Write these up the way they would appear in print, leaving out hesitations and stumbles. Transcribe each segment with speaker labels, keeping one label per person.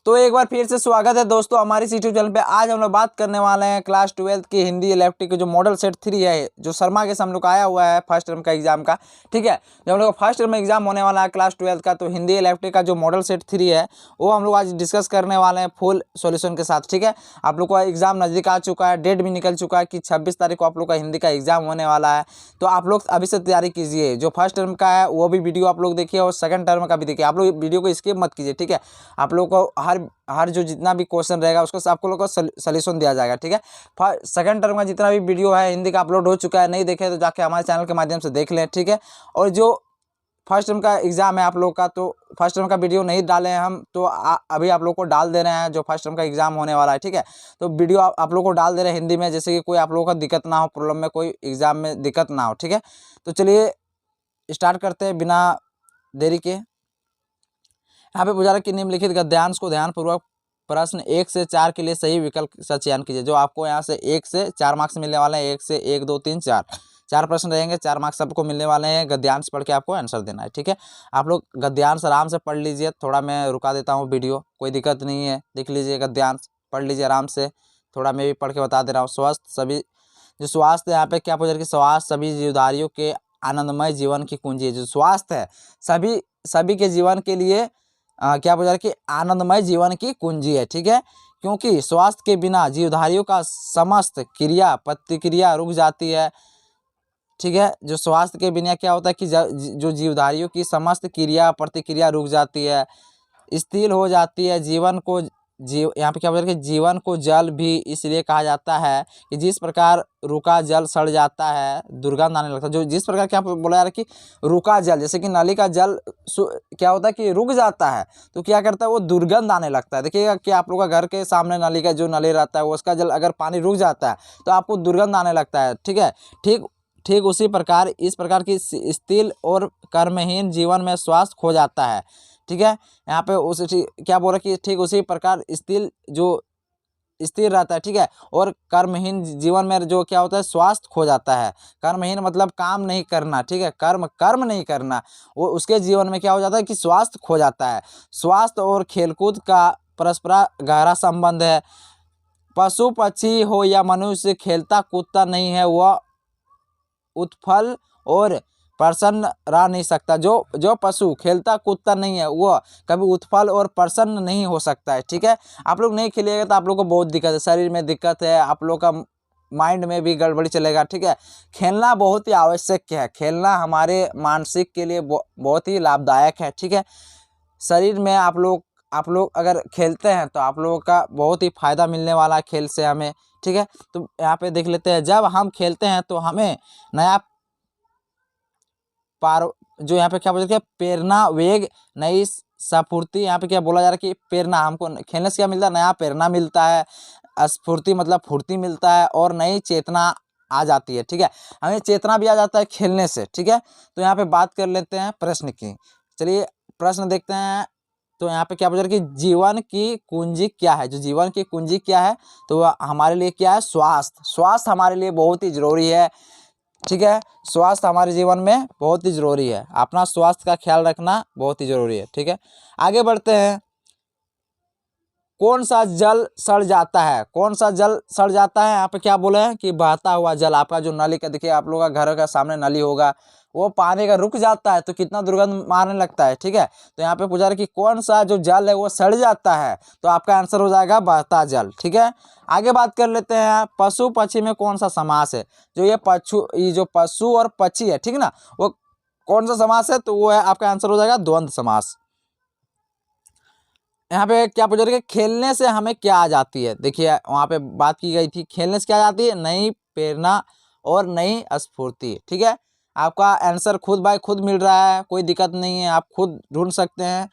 Speaker 1: तो एक बार फिर से स्वागत है दोस्तों हमारे इस यूट्यूब चैनल पे। आज हम लोग बात करने वाले हैं क्लास 12 की हिंदी इलेक्ट्रिक के जो मॉडल सेट 3 है, जो शर्मा के हम लोग का आया हुआ है फर्स्ट टर्म का एग्जाम का। ठीक है, जब हम लोग का फर्स्ट टर्म एग्जाम होने वाला है क्लास 12 का, तो हिंदी इलेक्ट्रिक का जो मॉडल सेट 3 है वो हम लोग आज डिस्कस करने वाले हैं फुल सॉल्यूशन के साथ। ठीक है, आप लोग का एग्जाम नज़दीक आ चुका है, डेट भी निकल चुका है कि 26 तारीख को आप लोग का हिंदी का एग्जाम होने वाला है। तो आप लोग अभी से तैयारी कीजिए। जो फर्स्ट टर्म का है वो भी वीडियो आप लोग देखिए और सेकंड टर्म का भी देखिए। आप लोग वीडियो को स्किप मत कीजिए। ठीक है, आप लोग को हर जो जितना भी क्वेश्चन रहेगा उसको आपको लोग को सॉल्यूशन दिया जाएगा। ठीक है, सेकंड टर्म का जितना भी वीडियो है हिंदी का अपलोड हो चुका है, नहीं देखे तो जाके हमारे चैनल के माध्यम से देख लें। ठीक है, और जो फर्स्ट टर्म का एग्जाम है आप लोग का, तो फर्स्ट टर्म का वीडियो नहीं डाले हैं हम, तो अभी आप लोग को डाल दे रहे हैं जो फर्स्ट टर्म का एग्जाम होने वाला है। ठीक है, तो वीडियो आप लोग को डाल दे रहे हैं हिंदी में, जैसे कि कोई आप लोगों का दिक्कत ना हो, प्रॉब्लम में कोई एग्जाम में दिक्कत ना हो। ठीक है, तो चलिए स्टार्ट करते हैं बिना देरी के। यहाँ पे पुजारा की निम्नलिखित गद्यांश को ध्यानपूर्वक प्रश्न 1 से 4 के लिए सही विकल्प का चयन कीजिए। जो आपको यहाँ से 1 से 4 मार्क्स मिलने वाले हैं। 1 से 1 2 3 4 4 प्रश्न रहेंगे, 4 मार्क्स सबको मिलने वाले हैं। गद्यांश पढ़ के आपको आंसर देना है। ठीक है, आप लोग गद्यांश आराम से पढ़ लीजिए। थोड़ा मैं रुका देता हूँ वीडियो, कोई दिक्कत नहीं है, देख लीजिए गद्यांश, पढ़ लीजिए आराम से। थोड़ा मैं भी पढ़ के बता दे रहा हूँ। स्वस्थ सभी जो स्वास्थ्य यहाँ पे क्या पूछा कि स्वास्थ्य सभी जीवधारियों के आनंदमय जीवन की कुंजी है। जो स्वास्थ्य है सभी के जीवन के लिए क्या पूछा कि आनंदमय जीवन की कुंजी है। ठीक है, क्योंकि स्वास्थ्य के बिना जीवधारियों का समस्त क्रिया प्रतिक्रिया रुक जाती है। ठीक है, जो स्वास्थ्य के बिना क्या होता है कि जो जीवधारियों की समस्त क्रिया प्रतिक्रिया रुक जाती है, स्थिर हो जाती है। यहाँ पे क्या बोल रहे हैं कि जीवन को जल भी इसलिए कहा जाता है कि जिस प्रकार रुका जल सड़ जाता है, दुर्गंध आने लगता है। जो जिस प्रकार क्या बोला जा रहा है कि रुका जल, जैसे कि नली का जल क्या होता है कि रुक जाता है तो क्या करता है वो दुर्गंध आने लगता है। देखिएगा कि आप लोग का घर के सामने नली का जो नली रहता है उसका जल अगर पानी रुक जाता है तो आपको दुर्गंध आने लगता है। ठीक है, ठीक उसी प्रकार इस प्रकार की स्थिर और कर्महीन जीवन में स्वास्थ्य खो जाता है। ठीक है, यहाँ पे उस क्या बोल रहा है कि ठीक उसी प्रकार स्थिर रहता है। ठीक है, और कर्महीन जीवन में जो क्या होता है स्वास्थ्य खो जाता है। कर्महीन मतलब काम नहीं करना। ठीक है, कर्म नहीं करना, वो उसके जीवन में क्या हो जाता है कि स्वास्थ्य खो जाता है। स्वास्थ्य और खेलकूद का परस्पर गहरा संबंध है। पशु पक्षी हो या मनुष्य खेलता कूदता नहीं है वह उत्फल और प्रसन्न रह नहीं सकता। जो पशु खेलता कूदता नहीं है वह कभी उत्फल और प्रसन्न नहीं हो सकता है। ठीक है, आप लोग नहीं खेलिएगा तो आप लोग को बहुत दिक्कत है, शरीर में दिक्कत है, आप लोग का माइंड में भी गड़बड़ी चलेगा। ठीक है, खेलना बहुत ही आवश्यक है। खेलना हमारे मानसिक के लिए बहुत ही लाभदायक है। ठीक है, शरीर में आप लोग अगर खेलते हैं तो आप लोगों का बहुत ही फायदा मिलने वाला है खेल से हमें। ठीक है, तो यहाँ पे देख लेते हैं, जब हम खेलते हैं तो हमें नया जो यहाँ पे क्या बोलते हैं प्रेरणा, वेग, नई स्फूर्ति। यहाँ पे क्या बोला जा रहा है कि प्रेरणा, हमको खेलने से क्या मिलता है, नया प्रेरणा मिलता है। स्फूर्ति मतलब फुर्ती मिलता है और नई चेतना आ जाती है। ठीक है, हमें चेतना भी आ जाता है खेलने से। ठीक है, तो यहाँ पे बात कर लेते हैं प्रश्न की। चलिए प्रश्न देखते हैं। तो यहाँ पे क्या बोल रहा है कि जीवन की कुंजी क्या है। जो जीवन की कुंजी क्या है तो वह हमारे लिए क्या है, स्वास्थ्य हमारे लिए बहुत ही जरूरी है। ठीक है, स्वास्थ्य हमारे जीवन में बहुत ही जरूरी है। अपना स्वास्थ्य का ख्याल रखना बहुत ही जरूरी है। ठीक है, आगे बढ़ते हैं। कौन सा जल सड़ जाता है, कौन सा जल सड़ जाता है। यहाँ पे क्या बोले हैं कि बहता हुआ जल। आपका जो नली का देखिए, आप लोगों का घर का सामने नली होगा, वो पानी का रुक जाता है तो कितना दुर्गंध मारने लगता है। ठीक है, तो यहाँ पे पूछा रहा कि कौन सा जो जल है वो सड़ जाता है, तो आपका आंसर हो जाएगा बहता जल। ठीक है, आगे बात कर लेते हैं। पशु पक्षी में कौन सा समास है। जो ये जो पशु और पक्षी है, ठीक ना, वो कौन सा समास है, तो वो है आपका आंसर हो जाएगा द्वंद्व समास। यहाँ पे क्या पूछ रहे हैं, खेलने से हमें क्या आ जाती है। देखिए वहाँ पे बात की गई थी, खेलने से क्या आ जाती है, नई प्रेरणा और नई स्फूर्ति। ठीक है, आपका आंसर खुद बाय खुद मिल रहा है, कोई दिक्कत नहीं है, आप खुद ढूंढ सकते हैं।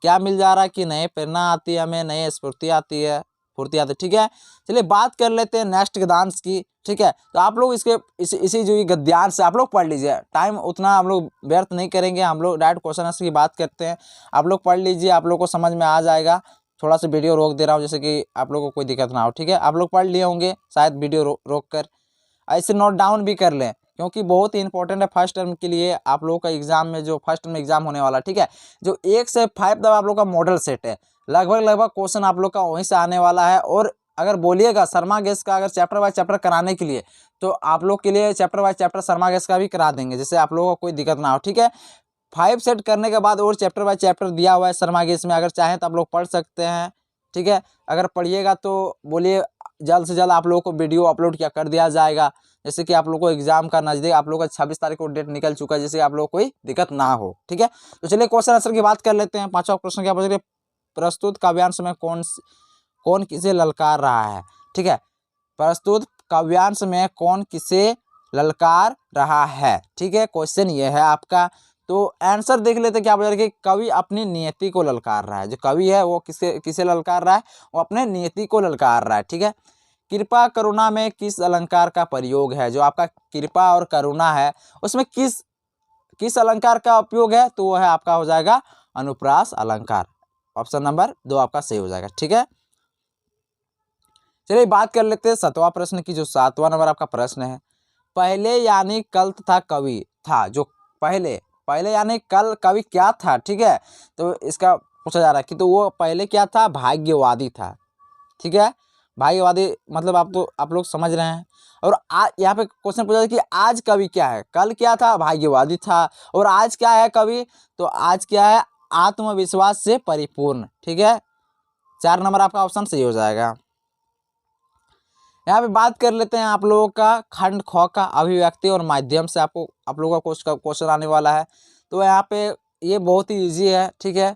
Speaker 1: क्या मिल जा रहा है कि नई प्रेरणा आती है, हमें नई स्फूर्ति आती है, फुर्ती आती है। ठीक है, चलिए बात कर लेते हैं नेक्स्ट गद्यांश की। ठीक है, तो आप लोग इसी जो गद्यांश से आप लोग पढ़ लीजिए। टाइम उतना हम लोग व्यर्थ नहीं करेंगे, हम लोग डायरेक्ट क्वेश्चन आंसर की बात करते हैं। आप लोग पढ़ लीजिए, आप लोग को समझ में आ जाएगा। थोड़ा सा वीडियो रोक दे रहा हूँ जैसे कि आप लोगों को कोई दिक्कत ना हो। ठीक है, आप लोग पढ़ लिए होंगे शायद, वीडियो रोक कर ऐसे नोट डाउन भी कर लें, क्योंकि बहुत ही इंपॉर्टेंट है फर्स्ट टर्म के लिए आप लोगों का एग्जाम में, जो फर्स्ट टर्म एग्जाम होने वाला। ठीक है, जो 1 से 5 तक आप लोग का मॉडल सेट है, लगभग क्वेश्चन आप लोग का वहीं से आने वाला है। और अगर बोलिएगा शर्मा गैस का अगर चैप्टर बाय चैप्टर कराने के लिए, तो आप लोग के लिए chapter by chapter Sharma gas का भी करा देंगे, जिससे आप लोगों को कोई दिक्कत ना हो, ठीक है। 5 सेट करने के बाद और चैप्टर बाय चैप्टर दिया हुआ है शर्मा गैस में, अगर चाहें तो आप लोग पढ़ सकते हैं, ठीक है। अगर पढ़िएगा तो बोलिए जल्द से जल्द आप लोगों को वीडियो अपलोड क्या कर दिया जाएगा, जैसे कि आप लोग को एग्जाम का नजदीक, आप लोग का 26 तारीख को डेट निकल चुका है, जिससे आप लोग को कोई दिक्कत ना हो, ठीक है। तो चलिए क्वेश्चन आंसर की बात कर लेते हैं। पांचवा प्रश्न क्या पूछ रहे, प्रस्तुत काव्यांश में कौन किसे ललकार रहा है, ठीक है। प्रस्तुत काव्यांश में कौन किसे ललकार रहा है, ठीक है, क्वेश्चन ये है आपका। तो आंसर देख लेते क्या बोल रहे कि कवि अपनी नियति को ललकार रहा है। जो कवि है वो किसे ललकार रहा है, वो अपने नियति को ललकार रहा है, ठीक है। कृपा करुणा में किस अलंकार का प्रयोग है, जो आपका कृपा और करुणा है उसमें किस अलंकार का उपयोग है, तो वो है आपका हो जाएगा अनुप्रास अलंकार। ऑप्शन नंबर 2 आपका सही हो जाएगा, ठीक है। चलिए बात कर लेते हैं 7वां प्रश्न की, जो 7वां नंबर आपका प्रश्न है। पहले यानी कल तथा कवि था, जो पहले यानी कल कवि क्या था, ठीक है। तो इसका पूछा जा रहा है कि तो वो पहले क्या था, भाग्यवादी था, ठीक है। भाग्यवादी मतलब आप लोग समझ रहे हैं। और यहाँ पे क्वेश्चन पूछा है कि आज कवि क्या है, कल क्या था, भाग्यवादी था, और आज क्या है कवि, तो आज क्या है, आत्मविश्वास से परिपूर्ण, ठीक है। 4 नंबर आपका ऑप्शन सही हो जाएगा। यहाँ पे बात कर लेते हैं आप लोगों का खंड ख का अभिव्यक्ति और माध्यम से आप लोगों का क्वेश्चन आने वाला है। तो यहाँ पे ये बहुत ही इजी है, ठीक है।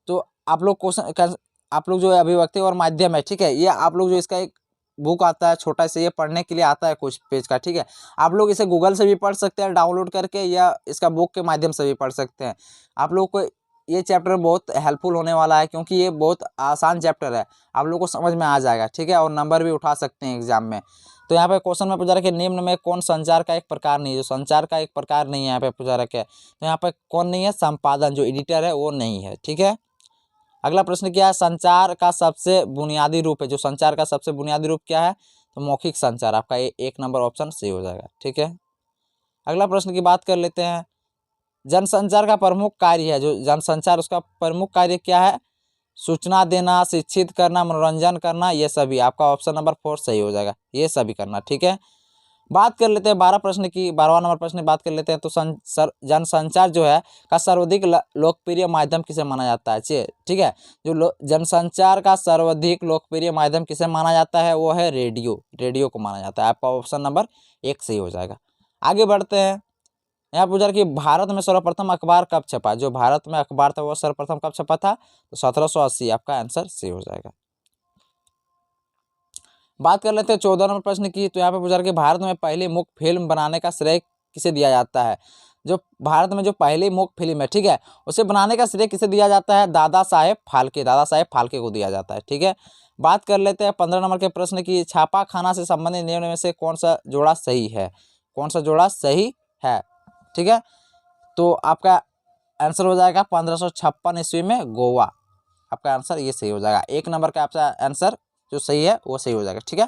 Speaker 1: तो आप लोग जो अभिव्यक्ति और माध्यम है, ठीक है, ये आप लोग जो इसका एक बुक आता है छोटा से, ये पढ़ने के लिए आता है कुछ पेज का, ठीक है। आप लोग इसे गूगल से भी पढ़ सकते हैं डाउनलोड करके, या इसका बुक के माध्यम से भी पढ़ सकते हैं। आप लोग को ये चैप्टर बहुत हेल्पफुल होने वाला है, क्योंकि ये बहुत आसान चैप्टर है, आप लोग को समझ में आ जाएगा, ठीक है। और नंबर भी उठा सकते हैं एग्जाम में। तो यहाँ पे क्वेश्चन में पूछा रखा है निम्न में कौन संचार का एक प्रकार नहीं है, जो संचार का एक प्रकार नहीं है यहाँ पे पूछा रखा है। तो यहाँ पे कौन नहीं है, संपादन, जो एडिटर है वो नहीं है, ठीक है। अगला प्रश्न क्या है, संचार का सबसे बुनियादी रूप है, जो संचार का सबसे बुनियादी रूप क्या है, तो मौखिक संचार। आपका ये 1 नंबर ऑप्शन सही हो जाएगा, ठीक है। अगला प्रश्न की बात कर लेते हैं, जनसंचार का प्रमुख कार्य है, जो जनसंचार उसका प्रमुख कार्य क्या है, सूचना देना, शिक्षित करना, मनोरंजन करना, ये सभी। आपका ऑप्शन नंबर 4 सही हो जाएगा, ये सभी करना, ठीक है। बात कर लेते हैं 12 प्रश्न की, 12वां नंबर प्रश्न की बात कर लेते हैं। तो जनसंचार जो है का सर्वाधिक लोकप्रिय माध्यम किसे माना जाता है, ठीक है। जो जनसंचार का सर्वाधिक लोकप्रिय माध्यम किसे माना जाता है, वो है रेडियो को माना जाता है। आपका ऑप्शन नंबर 1 सही हो जाएगा। आगे बढ़ते हैं। यहाँ पूछा कि भारत में सर्वप्रथम अखबार कब छपा, जो भारत में अखबार था वो सर्वप्रथम कब छपा था, तो 1780। आपका आंसर सही हो जाएगा। बात कर लेते हैं 14 नंबर प्रश्न की। तो यहाँ पे पूछा कि भारत में पहली मुक्त फिल्म बनाने का श्रेय किसे दिया जाता है, जो भारत में जो पहली मुक्त फिल्म है, ठीक है, उसे बनाने का श्रेय किसे दिया जाता है, दादा साहेब फाल्के को दिया जाता है, ठीक है। बात कर लेते हैं 15 नंबर के प्रश्न की, छापा खाना से संबंधित नियम में से कौन सा जोड़ा सही है, ठीक है। तो आपका आंसर हो जाएगा 1556 ईस्वी में गोवा। आपका आंसर ये सही हो जाएगा। 1 नंबर का आपका आंसर जो सही है वो सही हो जाएगा, ठीक है।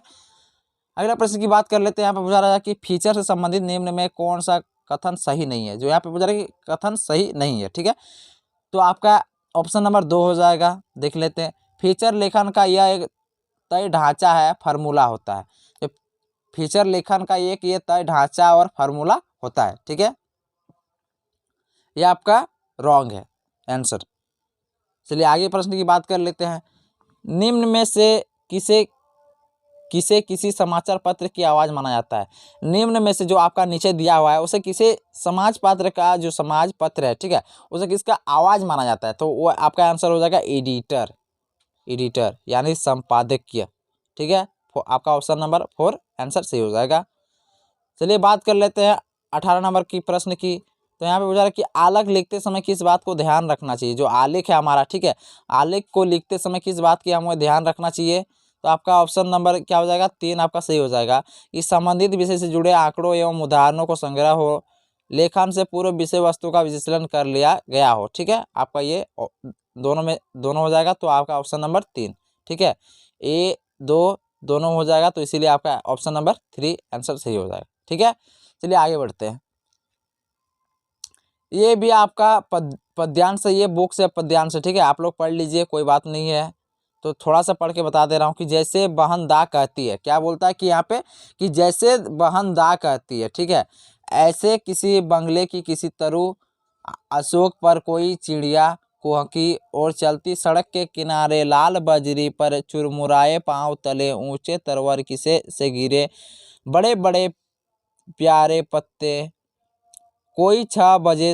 Speaker 1: अगला प्रश्न की बात कर लेते हैं। यहाँ पे पूछा रहा है कि फीचर से संबंधित निम्न में कौन सा कथन सही नहीं है, जो यहाँ पे पूछा रहा है कि कथन सही नहीं है, ठीक है। तो आपका ऑप्शन नंबर 2 हो जाएगा। देख लेते हैं, फीचर लेखन का यह एक तय ढांचा है, फार्मूला होता है। जो फीचर लेखन का एक ये तय ढांचा और फार्मूला होता है, ठीक है। ये आपका रॉन्ग है आंसर। चलिए आगे प्रश्न की बात कर लेते हैं। निम्न में से किसे किसी समाचार पत्र की आवाज़ माना जाता है, निम्न में से जो आपका नीचे दिया हुआ है उसे किसे समाज पत्र का जो समाज पत्र है, ठीक है, उसे किसका आवाज़ माना जाता है, तो वो आपका आंसर हो जाएगा एडिटर यानी संपादकीय, ठीक है। आपका ऑप्शन नंबर 4 आंसर सही हो जाएगा। चलिए बात कर लेते हैं 18 नंबर की प्रश्न की। तो यहाँ पे पूछा है कि आलेख लिखते समय किस बात को ध्यान रखना चाहिए, जो आलेख है हमारा, ठीक है, आलेख को लिखते समय किस बात की हमें ध्यान रखना चाहिए, तो आपका ऑप्शन नंबर क्या हो जाएगा, 3 आपका सही हो जाएगा। इस संबंधित विषय से जुड़े आंकड़ों एवं उदाहरणों को संग्रह हो, लेखन से पूर्व विषय वस्तु का विश्लेषण कर लिया गया हो, ठीक है। आपका ये दोनों हो जाएगा, तो आपका ऑप्शन नंबर 3, ठीक है। A-2 दोनों हो जाएगा, तो इसीलिए आपका ऑप्शन नंबर 3 आंसर सही हो जाएगा, ठीक है। चलिए आगे बढ़ते हैं। ये भी आपका पद्यांश है, ये बुक से पद्यांश है, ठीक है, आप लोग पढ़ लीजिए, कोई बात नहीं है। तो थोड़ा सा पढ़ के बता दे रहा हूँ कि जैसे बहन दा कहती है, क्या बोलता है कि यहाँ पे कि जैसे बहन दा कहती है, ठीक है, ऐसे किसी बंगले की किसी तरु अशोक पर कोई चिड़िया कुहकी और चलती सड़क के किनारे लाल बजरी पर चुरमुराए पांव तले ऊंचे तरवर किसे से गिरे बड़े बड़े प्यारे पत्ते कोई 6 बजे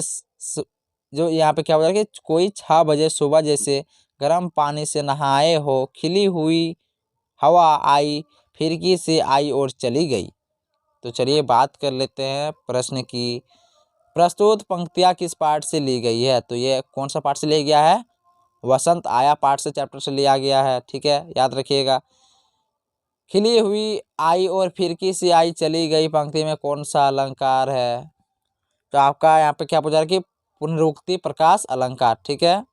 Speaker 1: जो यहाँ पे क्या बोला कि कोई 6 बजे सुबह जैसे गर्म पानी से नहाए हो खिली हुई हवा आई फिरकी से आई और चली गई। तो चलिए बात कर लेते हैं प्रश्न की। प्रस्तुत पंक्तियाँ किस पाठ से ली गई है? तो ये कौन सा पाठ से लिया गया है? वसंत आया पाठ से, चैप्टर से लिया गया है, ठीक है, याद रखिएगा। खिली हुई आई और फिरकी से आई चली गई पंक्ति में कौन सा अलंकार है? तो आपका यहाँ पे क्या पूछा है कि पुनरुक्ति प्रकाश अलंकार, ठीक है।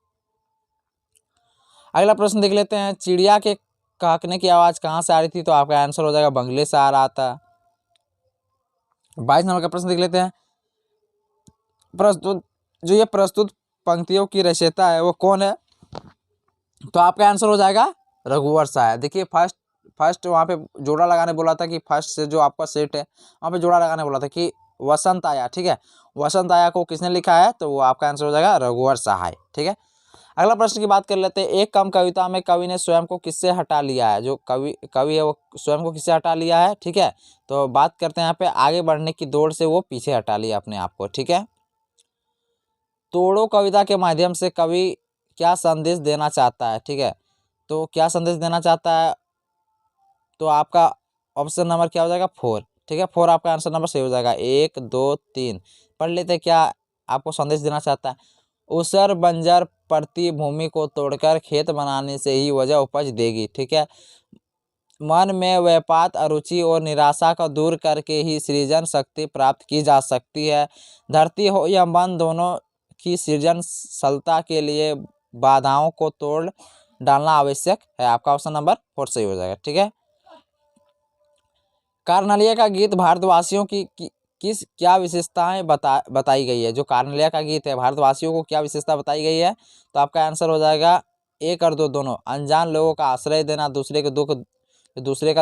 Speaker 1: अगला प्रश्न देख लेते हैं, चिड़िया के कहकने की आवाज कहाँ से आ रही थी? तो आपका आंसर हो जाएगा बंगले से आ रहा था। 22 नंबर का प्रश्न देख लेते हैं, प्रस्तुत जो ये प्रस्तुत पंक्तियों की रचयिता है वो कौन है? तो आपका आंसर हो जाएगा रघुवर साहब। देखिए फर्स्ट वहाँ पे जोड़ा लगाने बोला था कि फर्स्ट से जो आपका सेट है वहाँ पे जोड़ा लगाने बोला था कि वसंत आया, ठीक है, वसंत आया को किसने लिखा है? तो वो आपका आंसर हो जाएगा रघुवर सहाय, ठीक है। अगला प्रश्न की बात कर लेते हैं, एक कम कविता में कवि ने स्वयं को किससे हटा लिया है? जो कवि है वो स्वयं को किससे हटा लिया है, ठीक है। तो बात करते हैं यहाँ पे आगे बढ़ने की दौड़ से वो पीछे हटा लिया अपने आप को, ठीक है। तोड़ो कविता के माध्यम से कवि क्या संदेश देना चाहता है, ठीक है। तो क्या संदेश देना चाहता है? तो आपका ऑप्शन नंबर क्या हो जाएगा? 4, ठीक है, 4 आपका आंसर नंबर सही हो जाएगा। 1 2 3 पढ़ लेते हैं, क्या आपको संदेश देना चाहता है? उसर बंजर पड़ती भूमि को तोड़कर खेत बनाने से ही वजह उपज देगी, ठीक है। मन में व्यापात अरुचि और निराशा को दूर करके ही सृजन शक्ति प्राप्त की जा सकती है। धरती हो या मन दोनों की सृजनशीलता के लिए बाधाओं को तोड़ डालना आवश्यक है। आपका ऑप्शन नंबर 4 सही हो जाएगा, ठीक है। कार्नेलिया का गीत भारतवासियों की किस क्या विशेषताएं बताई गई है? जो कार्नेलिया का गीत है भारतवासियों को क्या विशेषता बताई गई है? तो आपका आंसर हो जाएगा 1 और 2 दोनों, अनजान लोगों का आश्रय देना, दूसरे का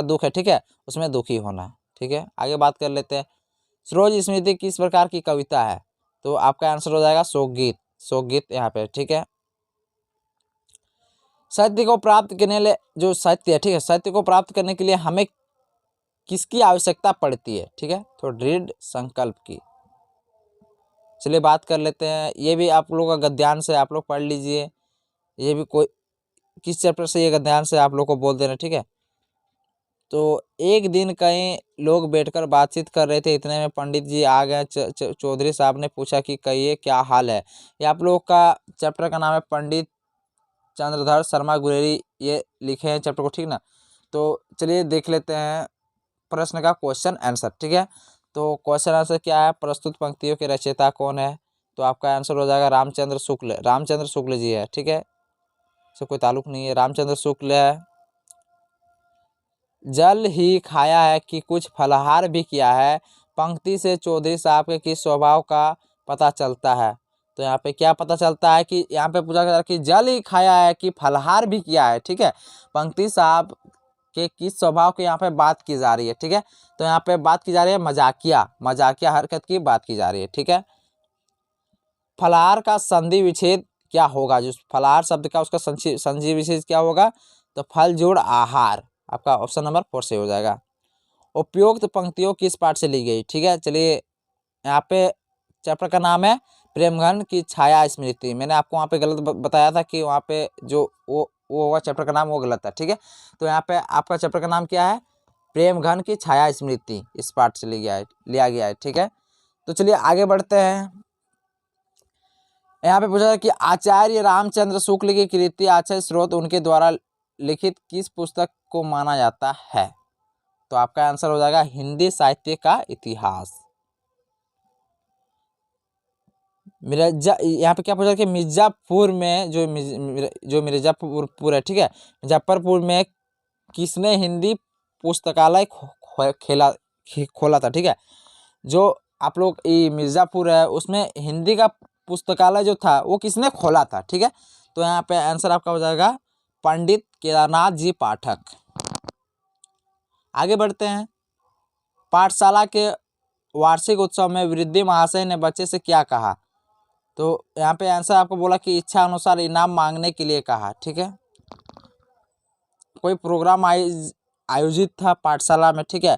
Speaker 1: दुख है, ठीक है, उसमें दुखी होना, ठीक है। आगे बात कर लेते हैं, सरोज स्मृति किस प्रकार की कविता है? तो आपका आंसर हो जाएगा शोकगीत यहाँ पे, ठीक है। साहित्य को प्राप्त करने लिए जो साहित्य है, ठीक है, साहित्य को प्राप्त करने के लिए हमें किसकी आवश्यकता पड़ती है? ठीक है, तो दृढ़ संकल्प की। चलिए बात कर लेते हैं, ये भी आप लोगों का गद्यांश है, आप लोग पढ़ लीजिए। ये भी कोई किस चैप्टर से ये गद्यांश है आप लोग को बोल देना, ठीक है। तो एक दिन कई लोग बैठकर बातचीत कर रहे थे, इतने में पंडित जी आ गए। चौधरी साहब ने पूछा कि कहिए क्या हाल है। ये आप लोग का चैप्टर का नाम है पंडित चंद्रधर शर्मा गुलेरी, ये लिखे हैं चैप्टर को, ठीक ना। तो चलिए देख लेते हैं प्रश्न का क्वेश्चन आंसर, ठीक है। तो क्वेश्चन आंसर क्या है? प्रस्तुत पंक्तियों के रचयिता कौन है? तो आपका आंसर हो जाएगा रामचंद्र शुक्ल जी है, ठीक है, इससे कोई ताल्लुक नहीं है, रामचंद्र शुक्ल है। जल ही खाया है कि कुछ फलाहार भी किया है, पंक्ति से चौधरी साहब के किस स्वभाव का पता चलता है? तो यहाँ पे क्या पता चलता है कि यहाँ पे पूछा गया कि जल ही खाया है कि फलाहार भी किया है, ठीक है। पंक्ति साहब के किस स्वभाव की यहाँ पे बात की जा रही है, ठीक है। तो यहाँ पे बात की जा रही है मजाकिया हरकत की बात की जा रही है, ठीक है। फलाहार का संधि विच्छेद क्या होगा? जो फलाहार शब्द का उसका संधि विच्छेद क्या होगा? तो फल जोड़ आहार, आपका ऑप्शन नंबर 4 से हो जाएगा। उपयुक्त पंक्तियों किस पाठ से ली गई? ठीक है, चलिए यहाँ पे चैप्टर का नाम है प्रेमघन की छाया स्मृति। मैंने आपको वहाँ पे गलत बताया था कि वहाँ पे जो वो होगा चैप्टर का नाम वो गलत है, ठीक है। तो यहाँ पे आपका चैप्टर का नाम क्या है? प्रेमघन की छाया स्मृति, इस पाठ से लिया गया है, ठीक है। तो चलिए आगे बढ़ते हैं। यहाँ पे पूछा था कि आचार्य रामचंद्र शुक्ल की कृति आचार्य स्रोत उनके द्वारा लिखित किस पुस्तक को माना जाता है? तो आपका आंसर हो जाएगा हिंदी साहित्य का इतिहास। यहाँ पे क्या पूछा कि मिर्जापुर में जो मिर्जापुर है, ठीक है, मुजफ्फरपुर में किसने हिंदी पुस्तकालय खोला था? ठीक है, जो आप लोग ये मिर्जापुर है उसमें हिंदी का पुस्तकालय जो था वो किसने खोला था, ठीक है। तो यहाँ पे आंसर आपका हो जाएगा पंडित केदारनाथ जी पाठक। आगे बढ़ते हैं। पाठशाला के वार्षिक उत्सव में वृद्धि महाशय ने बच्चे से क्या कहा? तो यहाँ पे आंसर आपको बोला कि इच्छा अनुसार इनाम मांगने के लिए कहा, ठीक है। कोई प्रोग्राम आयोजित था पाठशाला में, ठीक है।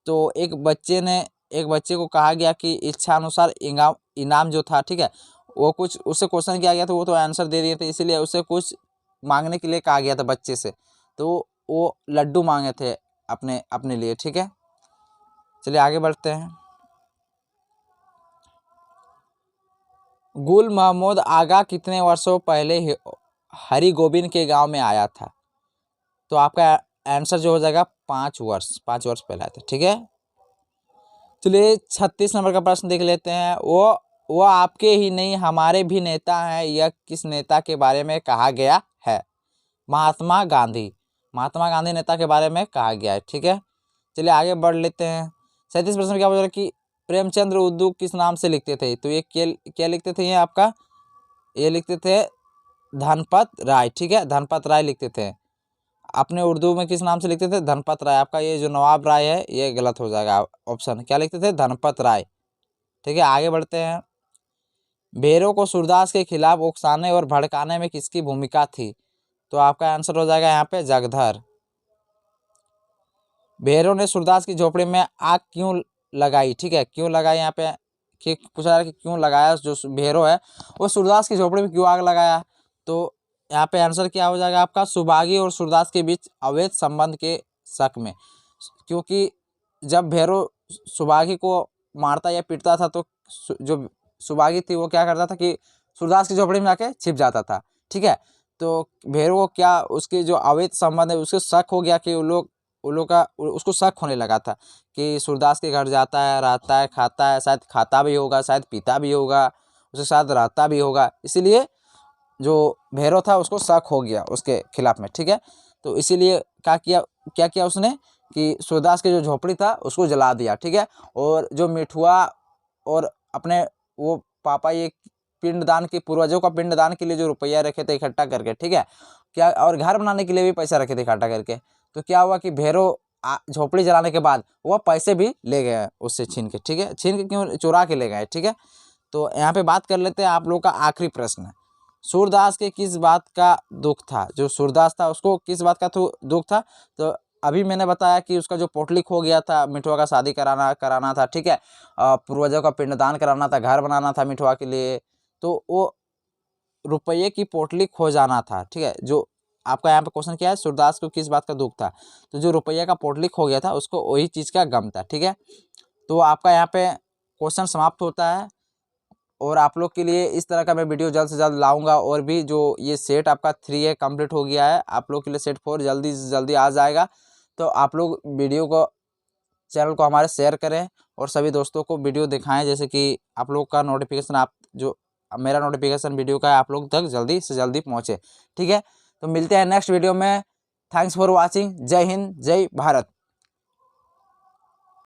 Speaker 1: तो एक बच्चे को कहा गया कि इच्छा अनुसार इनाम जो था, ठीक है, वो कुछ उससे क्वेश्चन किया गया था, वो तो आंसर दे दिए थे, इसीलिए उसे कुछ मांगने के लिए कहा गया था बच्चे से। तो वो लड्डू मांगे थे अपने लिए, ठीक है। चलिए आगे बढ़ते हैं। गुल महमूद आगा कितने वर्षों पहले हरि गोबिंद के गांव में आया था? तो आपका आंसर जो हो जाएगा 5 वर्ष पहले आया था, ठीक है। चलिए 36 नंबर का प्रश्न देख लेते हैं। वो आपके ही नहीं हमारे भी नेता हैं, यह किस नेता के बारे में कहा गया है? महात्मा गांधी नेता के बारे में कहा गया है, ठीक है। चलिए आगे बढ़ लेते हैं। 37 प्रश्न में क्या बोल रहा है कि प्रेमचंद्र उर्दू किस नाम से लिखते थे? तो ये क्या लिखते थे? ये लिखते थे धनपत राय, ठीक है, धनपत राय लिखते थे। अपने उर्दू में किस नाम से लिखते थे? धनपत राय। आपका ये जो नवाब राय है ये गलत हो जाएगा ऑप्शन। क्या लिखते थे? धनपत राय, ठीक है। आगे बढ़ते हैं। भेरों को सूरदास के खिलाफ उकसाने और भड़काने में किसकी भूमिका थी? तो आपका आंसर हो जाएगा यहाँ पे जगधर। भेरों ने सूरदास की झोपड़ी में आग क्यों लगाई? ठीक है, क्यों लगाई? यहाँ पे पूछा जा रहा है कि क्यों लगाया, जो भेरों है वो सूरदास की झोपड़ी में क्यों आग लगाया? तो यहाँ पे आंसर क्या हो जाएगा आपका? सुबागी और सूरदास के बीच अवैध संबंध के शक में, क्योंकि जब भेरों सुबागी को मारता या पीटता था तो जो सुबागी थी वो क्या करता था कि सूरदास की झोपड़ी में जाके छिप जाता था, ठीक है। तो भेरों को क्या उसके जो अवैध संबंध है उसके शक हो गया कि उसको शक होने लगा था कि सूरदास के घर जाता है, रहता है, खाता है, शायद खाता भी होगा, शायद पीता भी होगा, उसके साथ रहता भी होगा, इसीलिए जो भैरव था उसको शक हो गया उसके खिलाफ में, ठीक है। तो इसीलिए क्या किया उसने कि सूरदास की जो झोपड़ी था उसको जला दिया, ठीक है। और जो मिठुआ और अपने वो पापा ये पिंडदान के पूर्वजों का पिंडदान के लिए जो रुपया रखे थे इकट्ठा करके, ठीक है, क्या और घर बनाने के लिए भी पैसा रखे थे इकट्ठा करके, तो क्या हुआ कि भैरव झोपड़ी जलाने के बाद वह पैसे भी ले गए उससे छीन के, ठीक है। छीन के क्यों? चुरा के ले गए, ठीक है। तो यहाँ पे बात कर लेते हैं आप लोग का आखिरी प्रश्न। सूरदास के किस बात का दुख था? जो सूरदास था उसको किस बात का दुख था? तो अभी मैंने बताया कि उसका जो पोटली खो गया था, मिठुआ का शादी कराना था, ठीक है, पूर्वजों का पिंडदान कराना था, घर बनाना था मिठुआ के लिए, तो वो रुपये की पोटली खो जाना था, ठीक है। जो आपका यहाँ पे क्वेश्चन क्या है, सूरदास को किस बात का दुख था? तो जो रुपये का पोटली खो गया था उसको वही चीज़ का गम था, ठीक है। तो आपका यहाँ पे क्वेश्चन समाप्त होता है और आप लोग के लिए इस तरह का मैं वीडियो जल्द से जल्द लाऊंगा। और भी जो ये सेट आपका 3 है कंप्लीट हो गया है, आप लोग के लिए सेट 4 जल्दी से जल्दी आ जाएगा। तो आप लोग चैनल को हमारे शेयर करें और सभी दोस्तों को वीडियो दिखाएं, जैसे कि आप लोग का नोटिफिकेशन मेरा नोटिफिकेशन वीडियो का आप लोग तक जल्दी से जल्दी पहुँचे, ठीक है। तो मिलते हैं नेक्स्ट वीडियो में। Thanks for watching. जय हिंद, जय भारत।